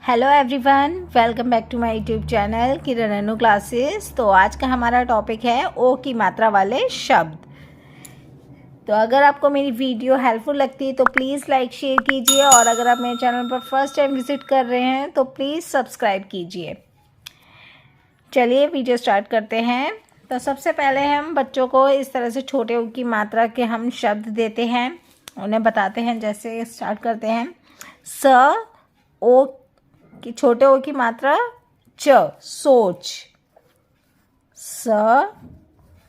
Hello everyone, welcome back to my YouTube channel Kiran Anu classes. तो आज का हमारा टॉपिक है ओ की मात्रा वाले शब्द। तो अगर आपको मेरी वीडियो हेल्पफुल लगती है तो प्लीज़ लाइक शेयर कीजिए, और अगर आप मेरे चैनल पर फर्स्ट टाइम विजिट कर रहे हैं तो प्लीज़ सब्सक्राइब कीजिए। चलिए वीडियो स्टार्ट करते हैं। तो सबसे पहले हम बच्चों को इस तरह से छोटे ओ की मात्रा के हम शब्द देते हैं, उन्हें बताते हैं। जैसे स्टार्ट करते हैं, स ओ कि छोटे ओ की मात्रा च, सोच। स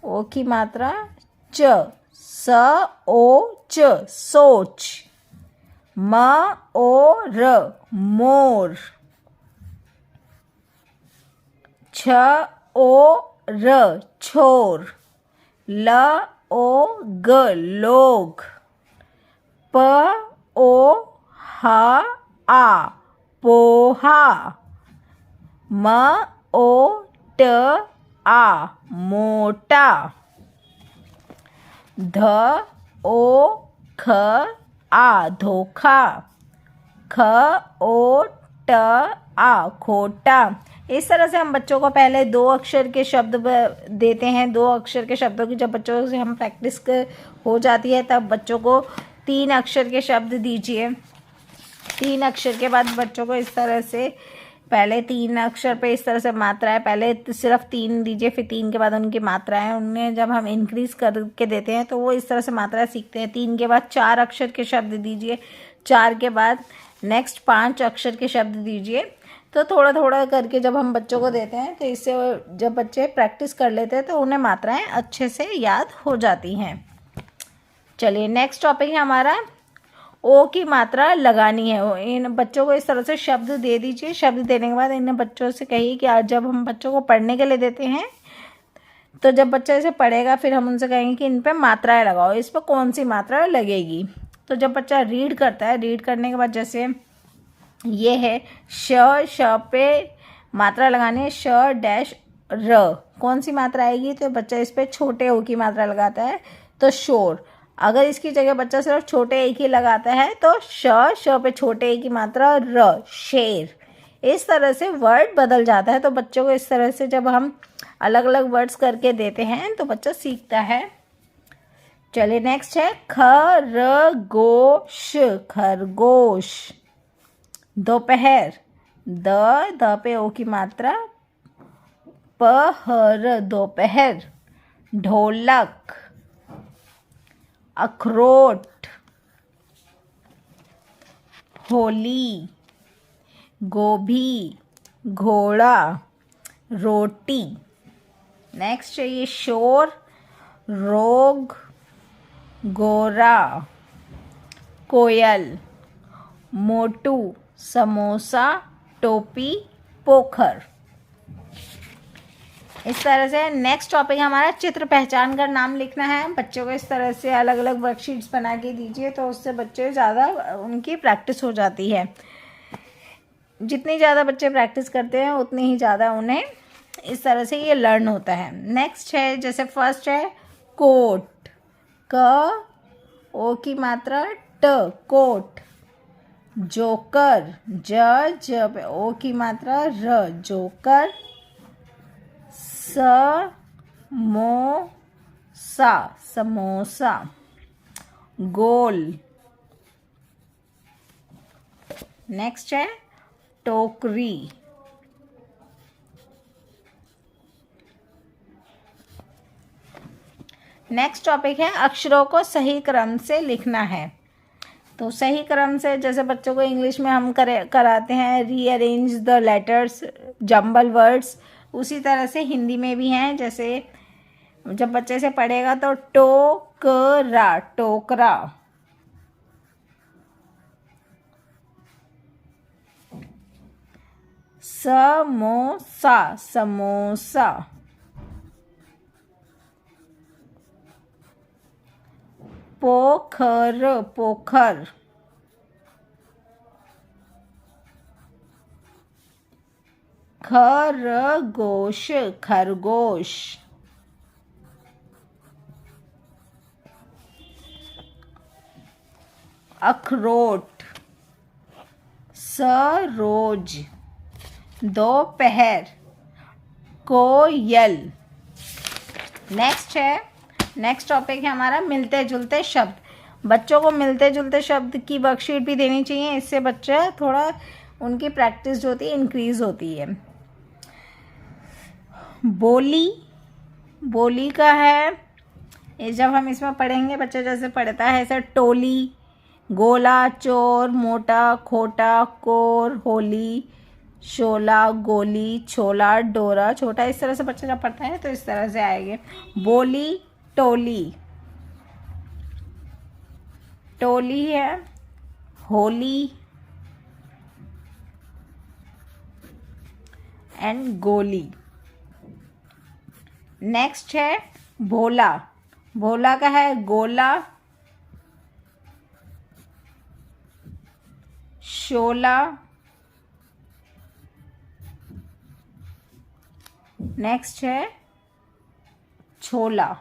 ओ की मात्रा च, स ओ च, सोच। म ओ र, मोर। छ ओ र, छोर। ल ओ ग, लोग। प ओ ह आ, पोहा। म ओ ट आ, मोटा। ध ओ ख आ, धोखा। ख ओ ट आ, खोटा। इस तरह से हम बच्चों को पहले 2 अक्षर के शब्द देते हैं। 2 अक्षर के शब्दों की जब बच्चों से हम प्रैक्टिस हो जाती है तब बच्चों को 3 अक्षर के शब्द दीजिए। 3 अक्षर के बाद बच्चों को इस तरह से, पहले 3 अक्षर पे इस तरह से मात्राएं, पहले सिर्फ 3 दीजिए, फिर 3 के बाद उनकी मात्राएं, उन्हें जब हम इंक्रीज करके देते हैं तो वो इस तरह से मात्राएं सीखते हैं। 3 के बाद 4 अक्षर के शब्द दीजिए, 4 के बाद नेक्स्ट 5 अक्षर के शब्द दीजिए। तो थोड़ा थोड़ा करके जब हम बच्चों को देते हैं तो इससे जब बच्चे प्रैक्टिस कर लेते हैं तो उन्हें मात्राएं अच्छे से याद हो जाती हैं। चलिए नेक्स्ट टॉपिक है हमारा, ओ की मात्रा लगानी है। इन बच्चों को इस तरह से शब्द दे दीजिए। शब्द देने के बाद इन बच्चों से कहिए कि आज जब हम बच्चों को पढ़ने के लिए देते हैं तो जब बच्चा इसे पढ़ेगा फिर हम उनसे कहेंगे कि इन पे मात्राएं लगाओ, इस पर कौन सी मात्रा लगेगी। तो जब बच्चा रीड करता है, रीड करने के बाद जैसे ये है श पे मात्रा लगानी है, श डैश र, कौन सी मात्रा आएगी। तो बच्चा इस पर छोटे ओ की मात्रा लगाता है तो शोर। अगर इसकी जगह बच्चा सिर्फ छोटे ए की लगाता है तो श पे छोटे ए की मात्रा र, शेर। इस तरह से वर्ड बदल जाता है। तो बच्चों को इस तरह से जब हम अलग अलग वर्ड्स करके देते हैं तो बच्चा सीखता है। चलिए नेक्स्ट है खरगोश, खरगोश। दोपहर, द पे ओ की मात्रा, पहर, दोपहर। ढोलक, अखरोट। होली, गोभी, घोड़ा, रोटी। नेक्स्ट चाहिए शोर, रोग, गोरा, कोयल, मोटू, समोसा, टोपी, पोखर। इस तरह से नेक्स्ट टॉपिक हमारा चित्र पहचान कर नाम लिखना है। बच्चों को इस तरह से अलग अलग वर्कशीट्स बना के दीजिए तो उससे बच्चे ज़्यादा उनकी प्रैक्टिस हो जाती है। जितनी ज़्यादा बच्चे प्रैक्टिस करते हैं उतनी ही ज़्यादा उन्हें इस तरह से ये लर्न होता है। नेक्स्ट है, जैसे फर्स्ट है कोट, क ओ की मात्रा ट, कोट। जोकर, ज पे ओ की मात्रा र, जोकर। समोसा, समोसा। गोल। नेक्स्ट है टोकरी। नेक्स्ट टॉपिक है अक्षरों को सही क्रम से लिखना है। तो सही क्रम से, जैसे बच्चों को इंग्लिश में हम कराते हैं rearrange the letters, jumble words, उसी तरह से हिंदी में भी हैं। जैसे जब बच्चे से पढ़ेगा तो टोकरा, टोकरा। समोसा, समोसा। पोखर, पोखर। खरगोश, खरगोश। अखरोट, सरोज, दोपहर, कोयल। नेक्स्ट टॉपिक है हमारा मिलते जुलते शब्द। बच्चों को मिलते जुलते शब्द की वर्कशीट भी देनी चाहिए, इससे बच्चा थोड़ा उनकी प्रैक्टिस जो होती है इंक्रीज होती है। बोली का है, ये जब हम इसमें पढ़ेंगे बच्चा जैसे पढ़ता है ऐसे टोली, गोला, चोर, मोटा, खोटा, कोर, होली, शोला, गोली, छोला, डोरा, छोटा। इस तरह से बच्चा जब पढ़ता है तो इस तरह से आएंगे। बोली, टोली है, होली एंड गोली। नेक्स्ट है भोला का है गोला, शोला, नेक्स्ट है छोला।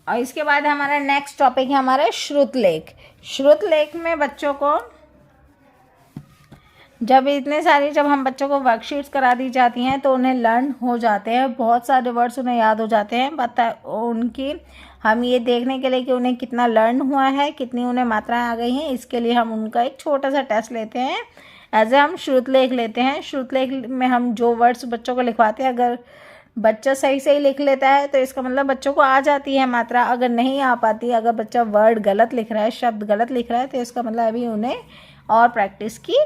और इसके बाद हमारा नेक्स्ट टॉपिक है हमारा श्रुतलेख में बच्चों को जब हम बच्चों को वर्कशीट्स करा दी जाती हैं तो उन्हें लर्न हो जाते हैं, बहुत सारे वर्ड्स उन्हें याद हो जाते हैं। हम ये देखने के लिए कि उन्हें कितना लर्न हुआ है, कितनी उन्हें मात्राएं आ गई हैं, इसके लिए हम उनका एक छोटा सा टेस्ट लेते हैं। हम श्रुतलेख लेते हैं। श्रुतलेख में हम जो वर्ड्स बच्चों को लिखवाते हैं, अगर बच्चा सही लिख लेता है तो इसका मतलब बच्चों को आ जाती है मात्रा। अगर नहीं आ पाती, अगर बच्चा वर्ड गलत लिख रहा है, शब्द गलत लिख रहा है, तो इसका मतलब अभी उन्हें और प्रैक्टिस की